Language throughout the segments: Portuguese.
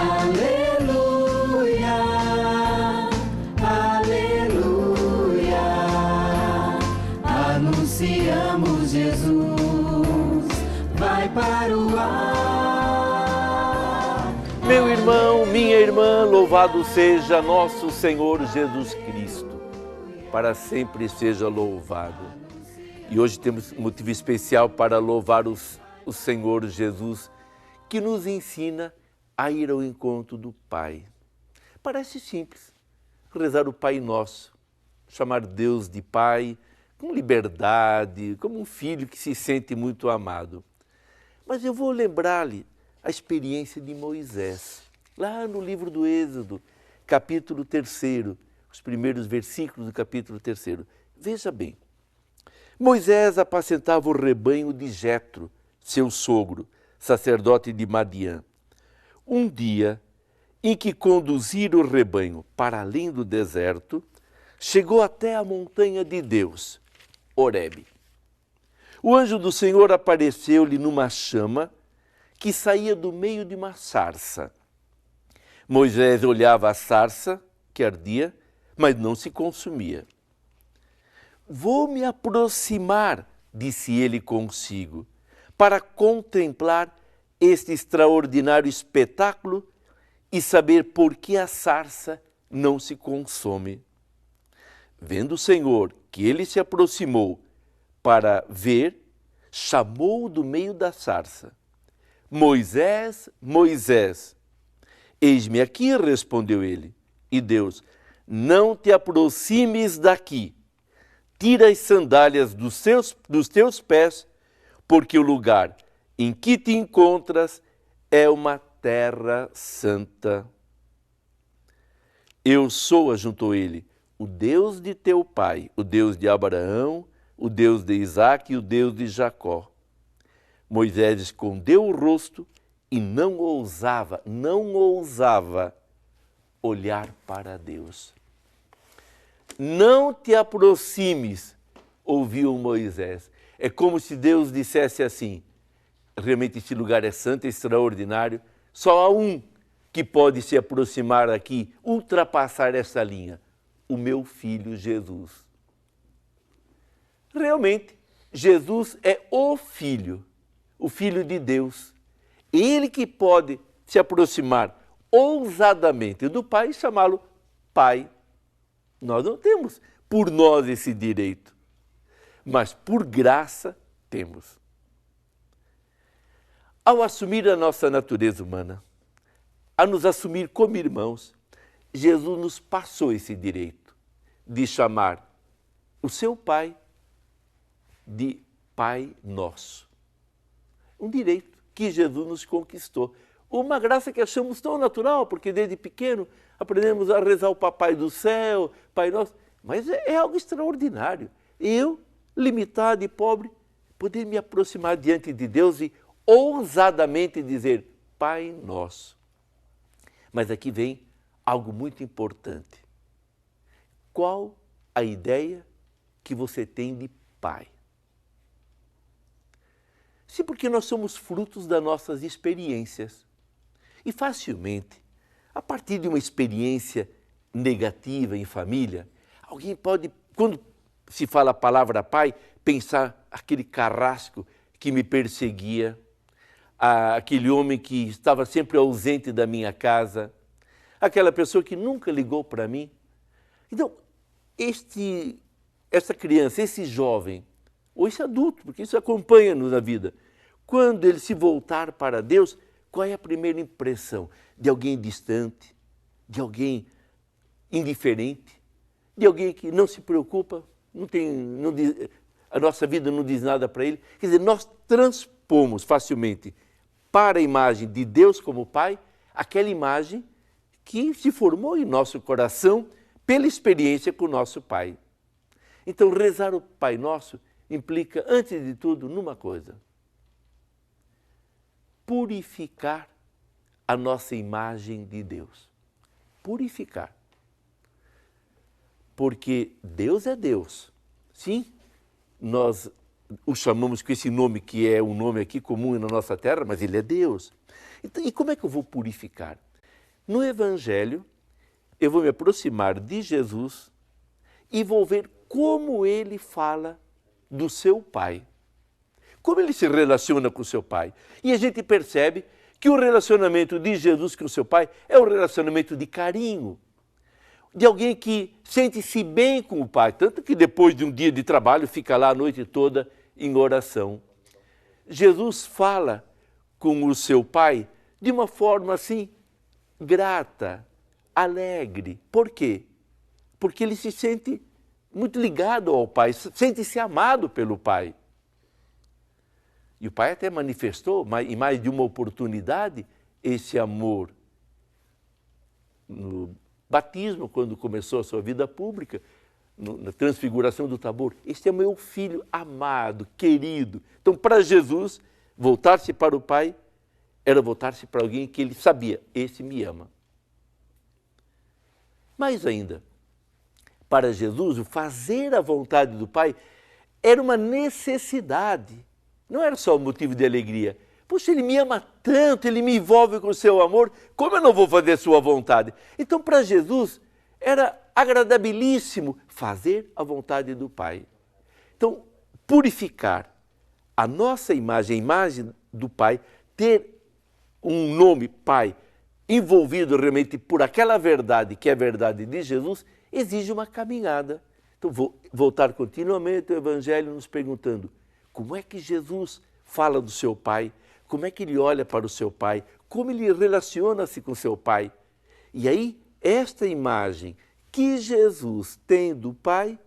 Aleluia, aleluia, anunciamos Jesus, vai para o ar. Meu irmão, minha irmã, louvado seja nosso Senhor Jesus Cristo, para sempre seja louvado. E hoje temos um motivo especial para louvar o Senhor Jesus, que nos ensina a ir ao encontro do Pai. Parece simples, rezar o Pai Nosso, chamar Deus de Pai com liberdade, como um filho que se sente muito amado. Mas eu vou lembrar-lhe a experiência de Moisés, lá no livro do Êxodo, capítulo 3, os primeiros versículos do capítulo 3. Veja bem, Moisés apacentava o rebanho de Jetro, seu sogro, sacerdote de Madiã. Um dia, em que conduzira o rebanho para além do deserto, chegou até a montanha de Deus, Horebe. O anjo do Senhor apareceu-lhe numa chama que saía do meio de uma sarça. Moisés olhava a sarça, que ardia, mas não se consumia. Vou me aproximar, disse ele consigo, para contemplar este extraordinário espetáculo e saber por que a sarça não se consome. Vendo o Senhor que ele se aproximou para ver, chamou-o do meio da sarça. Moisés, Moisés. Eis-me aqui, respondeu ele. E Deus, não te aproximes daqui. Tira as sandálias dos teus pés, porque o lugar em que te encontras é uma terra santa. Eu sou, ajuntou ele, o Deus de teu pai, o Deus de Abraão, o Deus de Isaque e o Deus de Jacó. Moisés escondeu o rosto e não ousava olhar para Deus. Não te aproximes, ouviu Moisés. É como se Deus dissesse assim, realmente este lugar é santo, é extraordinário, só há um que pode se aproximar aqui, ultrapassar essa linha, o meu filho Jesus. Realmente, Jesus é o Filho de Deus. Ele que pode se aproximar ousadamente do Pai e chamá-lo Pai. Nós não temos por nós esse direito, mas por graça temos. Ao assumir a nossa natureza humana, a nos assumir como irmãos, Jesus nos passou esse direito de chamar o seu Pai de Pai Nosso. Um direito que Jesus nos conquistou. Uma graça que achamos tão natural, porque desde pequeno aprendemos a rezar o Papai do Céu, Pai Nosso, mas é algo extraordinário. Eu, limitado e pobre, poder me aproximar diante de Deus e ousadamente dizer Pai Nosso. Mas aqui vem algo muito importante. Qual a ideia que você tem de Pai? Sim, porque nós somos frutos das nossas experiências. E facilmente, a partir de uma experiência negativa em família, alguém pode, quando se fala a palavra pai, pensar aquele carrasco que me perseguia, aquele homem que estava sempre ausente da minha casa, aquela pessoa que nunca ligou para mim. Então, essa criança, esse jovem, ou esse adulto, porque isso acompanha-nos na vida, quando ele se voltar para Deus, qual é a primeira impressão? De alguém distante, de alguém indiferente, de alguém que não se preocupa, a nossa vida não diz nada para ele. Quer dizer, nós transpomos facilmente para a imagem de Deus como Pai, aquela imagem que se formou em nosso coração pela experiência com o nosso Pai. Então, rezar o Pai Nosso implica, antes de tudo, numa coisa: purificar a nossa imagem de Deus. Purificar. Porque Deus é Deus. Sim, nós o chamamos com esse nome que é um nome aqui comum na nossa terra, mas Ele é Deus. Então, e como é que eu vou purificar? No Evangelho, eu vou me aproximar de Jesus e vou ver como ele fala do seu Pai. Como ele se relaciona com o seu Pai. E a gente percebe que o relacionamento de Jesus com o seu Pai é um relacionamento de carinho, de alguém que sente-se bem com o Pai, tanto que depois de um dia de trabalho fica lá a noite toda em oração. Jesus fala com o seu Pai de uma forma assim, grata, alegre. Por quê? Porque ele se sente muito ligado ao Pai, sente-se amado pelo Pai. E o Pai até manifestou, em mais de uma oportunidade, esse amor. No batismo, quando começou a sua vida pública, na transfiguração do Tabor. Este é o meu filho amado, querido. Então, para Jesus, voltar-se para o Pai era voltar-se para alguém que ele sabia, esse me ama. Mais ainda, para Jesus, o fazer a vontade do Pai era uma necessidade. Não era só um motivo de alegria. Poxa, ele me ama tanto, ele me envolve com o seu amor, como eu não vou fazer a sua vontade? Então, para Jesus, era agradabilíssimo fazer a vontade do Pai. Então, purificar a nossa imagem, a imagem do Pai, ter um nome Pai envolvido realmente por aquela verdade que é a verdade de Jesus, exige uma caminhada. Então, vou voltar continuamente ao Evangelho nos perguntando como é que Jesus fala do seu Pai, como é que ele olha para o seu Pai, como ele relaciona-se com o seu Pai. E aí, esta imagem que Jesus tem do Pai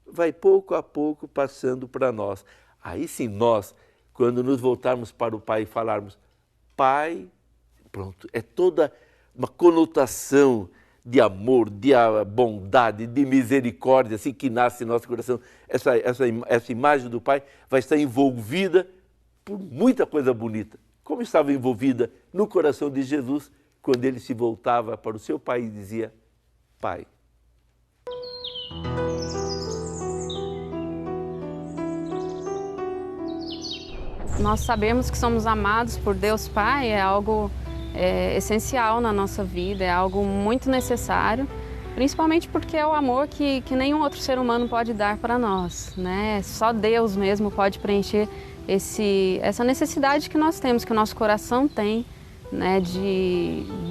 vai pouco a pouco passando para nós. Aí sim, nós, quando nos voltarmos para o Pai e falarmos Pai, pronto, é toda uma conotação de amor, de bondade, de misericórdia, assim que nasce em nosso coração. Essa imagem do Pai vai estar envolvida por muita coisa bonita, como estava envolvida no coração de Jesus quando ele se voltava para o seu Pai e dizia Pai. Nós sabemos que somos amados por Deus Pai, é algo essencial na nossa vida, é algo muito necessário, principalmente porque é o amor que nenhum outro ser humano pode dar para nós, né? Só Deus mesmo pode preencher essa necessidade que nós temos, que o nosso coração tem, né?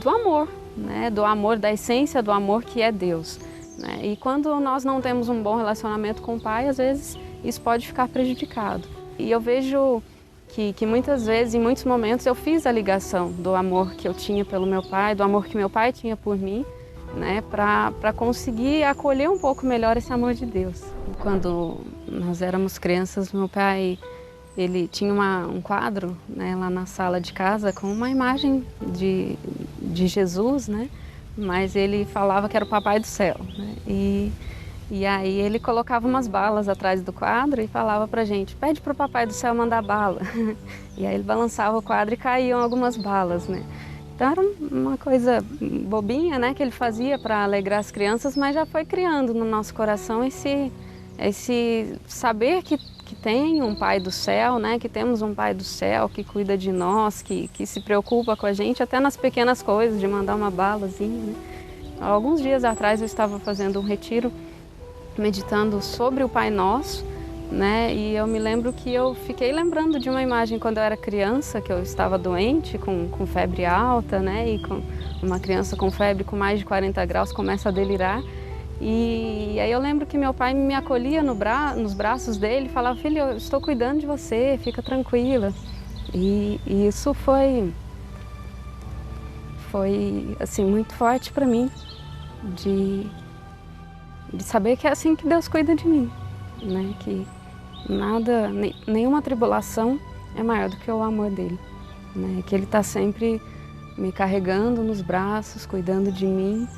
Do amor, né? Do amor, da essência do amor que é Deus, né? E quando nós não temos um bom relacionamento com o Pai, às vezes isso pode ficar prejudicado. E eu vejo que muitas vezes, em muitos momentos, eu fiz a ligação do amor que eu tinha pelo meu pai, do amor que meu pai tinha por mim, né, para conseguir acolher um pouco melhor esse amor de Deus. Quando nós éramos crianças, meu pai, ele tinha um quadro, né, lá na sala de casa com uma imagem de Jesus, né, mas ele falava que era o Papai do Céu, né, e aí ele colocava umas balas atrás do quadro e falava pra gente, pede pro Papai do Céu mandar bala. E aí ele balançava o quadro e caíam algumas balas, né? Então era uma coisa bobinha, né, que ele fazia para alegrar as crianças, mas já foi criando no nosso coração esse saber que tem um Pai do Céu, né, que temos um Pai do Céu que cuida de nós, que se preocupa com a gente, até nas pequenas coisas, de mandar uma balazinha, né? Alguns dias atrás eu estava fazendo um retiro meditando sobre o Pai Nosso, né? E eu me lembro que eu fiquei lembrando de uma imagem quando eu era criança, que eu estava doente, com febre alta, né? E com uma criança com febre com mais de 40 graus começa a delirar. E aí eu lembro que meu pai me acolhia nos braços dele e falava, filho, eu estou cuidando de você, fica tranquila. E isso foi assim, muito forte para mim, de saber que é assim que Deus cuida de mim, né? Que nada, nenhuma tribulação é maior do que o amor dele, né? Que ele está sempre me carregando nos braços, cuidando de mim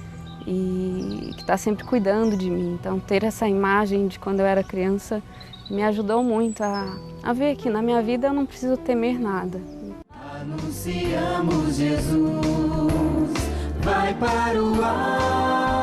e que está sempre cuidando de mim. Então, ter essa imagem de quando eu era criança me ajudou muito a ver que na minha vida eu não preciso temer nada. Anunciamos Jesus, vai para o ar.